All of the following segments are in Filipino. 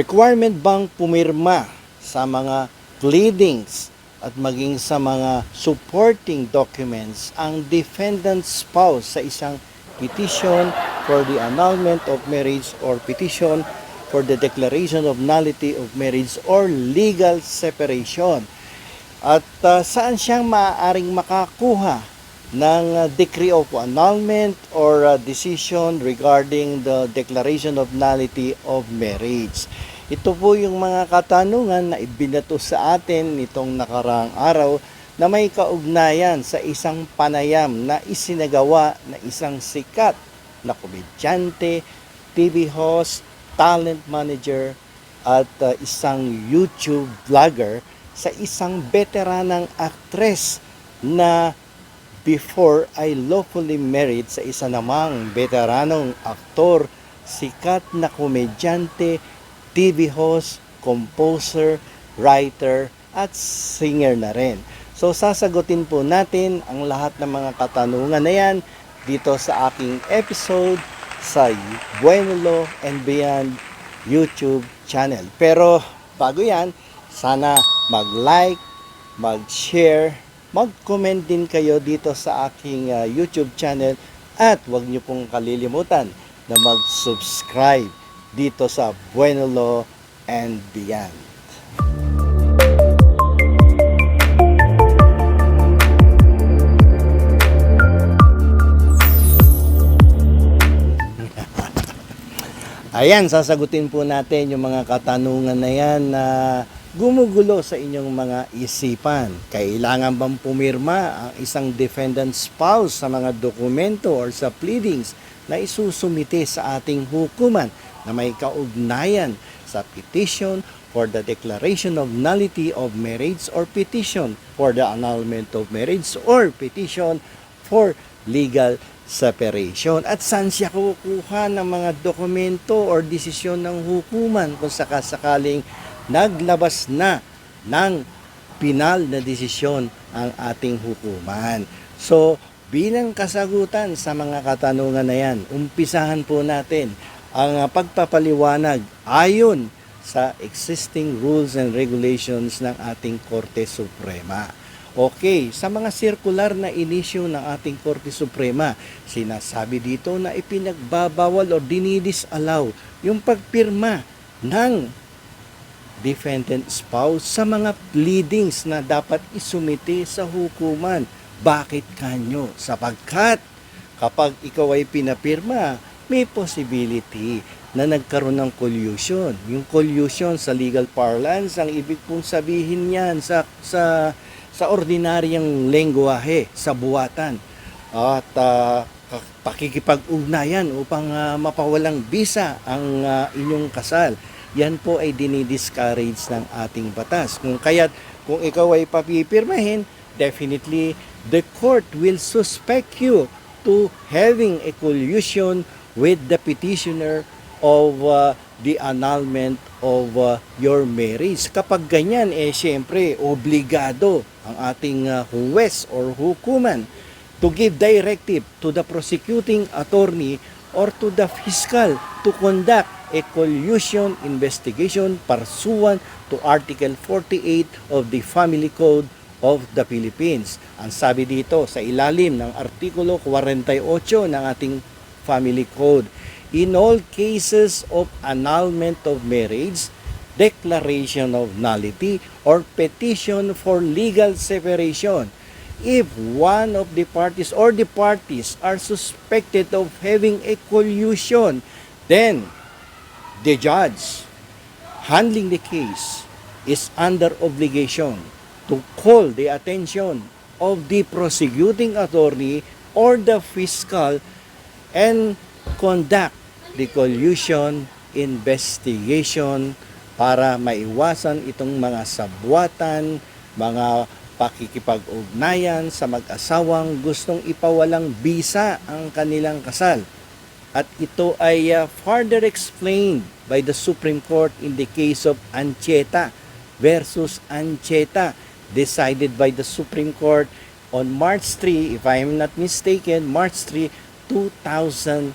Requirement bang pumirma sa mga pleadings at maging sa mga supporting documents ang defendant spouse sa isang petition for the annulment of marriage or petition for the declaration of nullity of marriage or legal separation? At saan siyang maaaring makakuha ng decree of annulment or decision regarding the declaration of nullity of marriage? Ito po yung mga katanungan na ibinato sa atin nitong nakaraang araw na may kaugnayan sa isang panayam na isinagawa na isang sikat na komedyante, TV host, talent manager at isang YouTube vlogger sa isang veteranang actress na before ay lawfully married sa isa namang veteranong aktor, sikat na komedyante, TV host, composer, writer, at singer na rin. So sasagutin po natin ang lahat ng mga katanungan na yan dito sa aking episode sa Bueno Law and Beyond YouTube channel. Pero bago yan, sana mag-like, mag-share, mag-comment din kayo dito sa aking YouTube channel at huwag niyo pong kalilimutan na mag-subscribe dito sa Bueno Law and Beyond. Ayan, sasagutin po natin yung mga katanungan na yan na gumugulo sa inyong mga isipan. Kailangan bang pumirma ang isang defendant spouse sa mga dokumento or sa pleadings na isusumite sa ating hukuman na may kaugnayan sa petition for the declaration of nullity of marriage or petition for the annulment of marriage or petition for legal separation? At saan siya kukuha ng mga dokumento or desisyon ng hukuman kung sakasakaling naglabas na ng pinal na desisyon ang ating hukuman? So, bilang kasagutan sa mga katanungan na yan, umpisahan po natin ang pagpapaliwanag ayon sa existing rules and regulations ng ating Korte Suprema. Okay, sa mga circular na inisyu ng ating Korte Suprema, sinasabi dito na ipinagbabawal o dinidisallow yung pagpirma ng defendant spouse sa mga pleadings na dapat isumite sa hukuman. Bakit kanyo? Sapagkat kapag ikaw ay pinapirma, may possibility na nagkaroon ng collusion. Yung collusion sa legal parlance, ang ibig pong sabihin yan sa ordinaryang lengguwahe, sa buwatan. At pakikipag-ugnayan upang mapawalang bisa ang inyong kasal. Yan po ay dinidiscourage ng ating batas. Kung ikaw ay papipirmahin, definitely the court will suspect you to having a collusion with the petitioner of the annulment of your marriage. Kapag ganyan, syempre, obligado ang ating huwes or hukuman to give directive to the prosecuting attorney or to the fiscal to conduct a collusion investigation pursuant to Article 48 of the Family Code of the Philippines. Ang sabi dito sa ilalim ng Artikulo 48 ng ating Family Code, in all cases of annulment of marriage, declaration of nullity, or petition for legal separation, if one of the parties or the parties are suspected of having a collusion, then the judge handling the case is under obligation to call the attention of the prosecuting attorney or the fiscal and conduct the collusion investigation para maiwasan itong mga sabwatan, mga pakikipag-ugnayan sa mag-asawang gustong ipawalang bisa ang kanilang kasal. At ito ay further explained by the Supreme Court in the case of Ancheta versus Ancheta, decided by the Supreme Court on March 3, if I am not mistaken, March 3, 2003.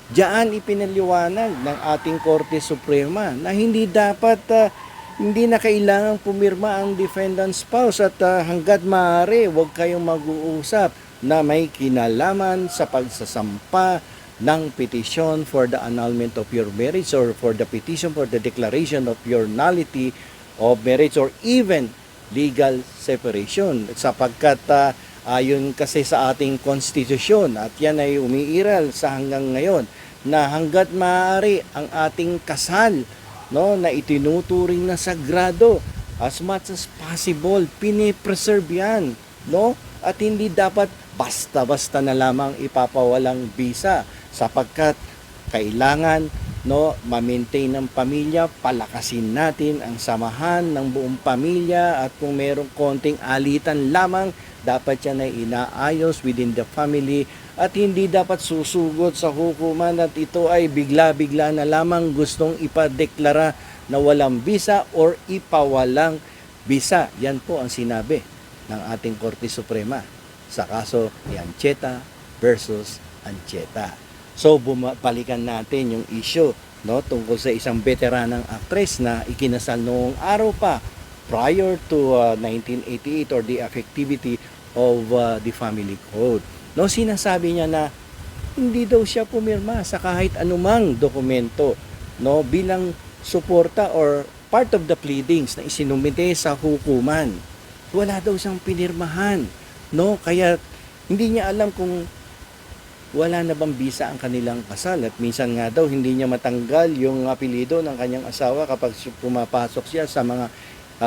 Diyan ipinaliwanag ng ating Korte Suprema na hindi na kailangang pumirma ang defendant spouse at hanggat maaari, huwag kayong mag-uusap na may kinalaman sa pagsasampa ng petition for the annulment of your marriage or for the petition for the declaration of your nullity of marriage or even legal separation. Sapagkat ayon kasi sa ating konstitusyon at yan ay umiiral sa hanggang ngayon na hanggat maaari ang ating kasal na itinuturing na sagrado, as much as possible pinipreserve yan, at hindi dapat basta-basta na lamang ipapawalang bisa sapagkat kailangan ma-maintain ng pamilya, palakasin natin ang samahan ng buong pamilya at kung merong konting alitan lamang dapat yan ay inaayos within the family at hindi dapat susugot sa hukuman at ito ay bigla-bigla na lamang gustong ipadeklara na walang bisa or ipawalang bisa. Yan po ang sinabi ng ating Korte Suprema sa kaso ni Ancheta versus Ancheta. So balikan natin yung issue tungkol sa isang veteranang actress na ikinasal noong araw pa prior to 1988 or the effectivity of the family code. Sinasabi niya na hindi daw siya pumirma sa kahit anumang dokumento bilang suporta or part of the pleadings na isinumite sa hukuman. Wala daw siyang pinirmahan. Kaya hindi niya alam kung wala na bang bisa ang kanilang kasal at minsan nga daw hindi niya matanggal yung apelyido ng kanyang asawa kapag pumapasok siya sa mga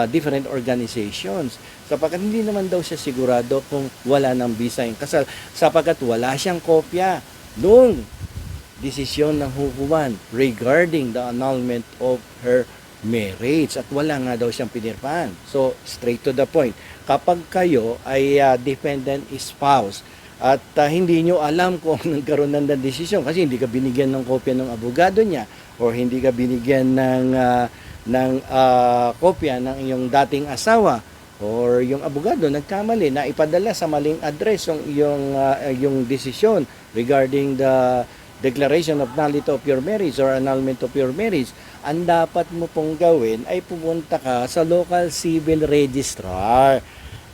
different organizations sapagkat hindi naman daw siya sigurado kung wala ng bisa yung kasal sapagkat wala siyang kopya noong desisyon ng hukuman regarding the annulment of her marriage at wala nga daw siyang pinirmahan. So straight to the point, kapag kayo ay dependent spouse at hindi nyo alam kung nagkaroon ng desisyon kasi hindi ka binigyan ng kopya ng abogado niya or hindi ka binigyan ng kopya ng iyong dating asawa or yung abogado nagkamali na ipadala sa maling address yung desisyon regarding the declaration of nullity of your marriage or annulment of your marriage, ang dapat mo pong gawin ay pumunta ka sa local civil registrar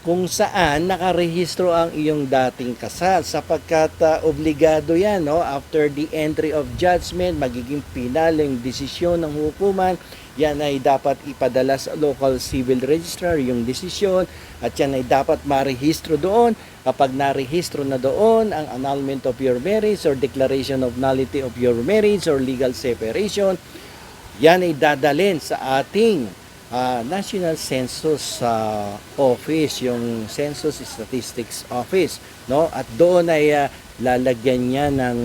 kung saan nakarehistro ang iyong dating kasal sapagkat obligado yan after the entry of judgment magiging final yung desisyon ng hukuman yan ay dapat ipadala sa local civil registrar yung desisyon at yan ay dapat marehistro doon. Kapag narehistro na doon ang annulment of your marriage or declaration of nullity of your marriage or legal separation, yan ay dadalhin sa ating National Census Office, yung Census Statistics Office, at doon ay lalagyan niya ng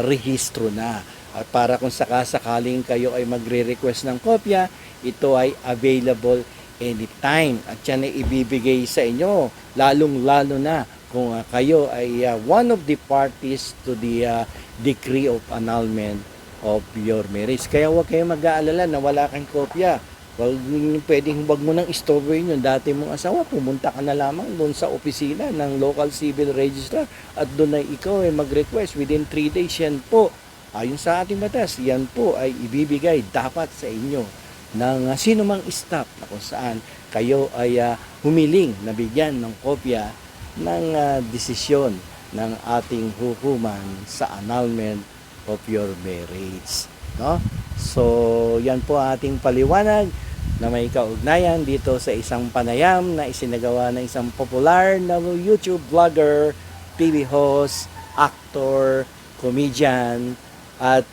rehistro na. At para kung sakasakaling kayo ay magre-request ng kopya, ito ay available anytime. At yan ay ibibigay sa inyo, lalong-lalo na kung kayo ay one of the parties to the decree of annulment of your marriage. Kaya huwag kayong mag-aalala na wala kang kopya. Wag mo nang istorbohin yung dati mong asawa. Pumunta ka na lamang doon sa opisina ng local civil registrar at doon ay ikaw ay mag-request within 3 days. Yan po, ayon sa ating batas, yan po ay ibibigay dapat sa inyo ng sino mang staff na kung saan kayo ay humiling na bigyan ng kopya ng desisyon ng ating hukuman sa annulment of your marriage. So, yan po ating paliwanag na may kaugnayan dito sa isang panayam na isinagawa ng isang popular na YouTube vlogger, TV host, actor, comedian, at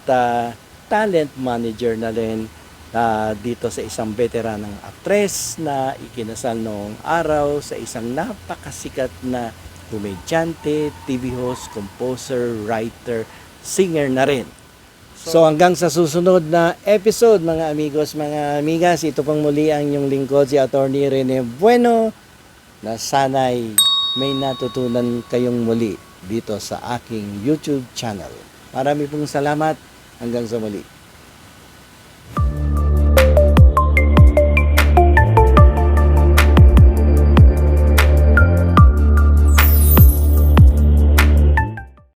talent manager na rin dito sa isang veteranang actress na ikinasal noong araw sa isang napakasikat na komedyante, TV host, composer, writer, singer na rin. So hanggang sa susunod na episode mga amigos, mga amigas, ito pang muli ang inyong lingkod si Attorney Rene Bueno na sana'y may natutunan kayong muli dito sa aking YouTube channel. Marami pong salamat, hanggang sa muli.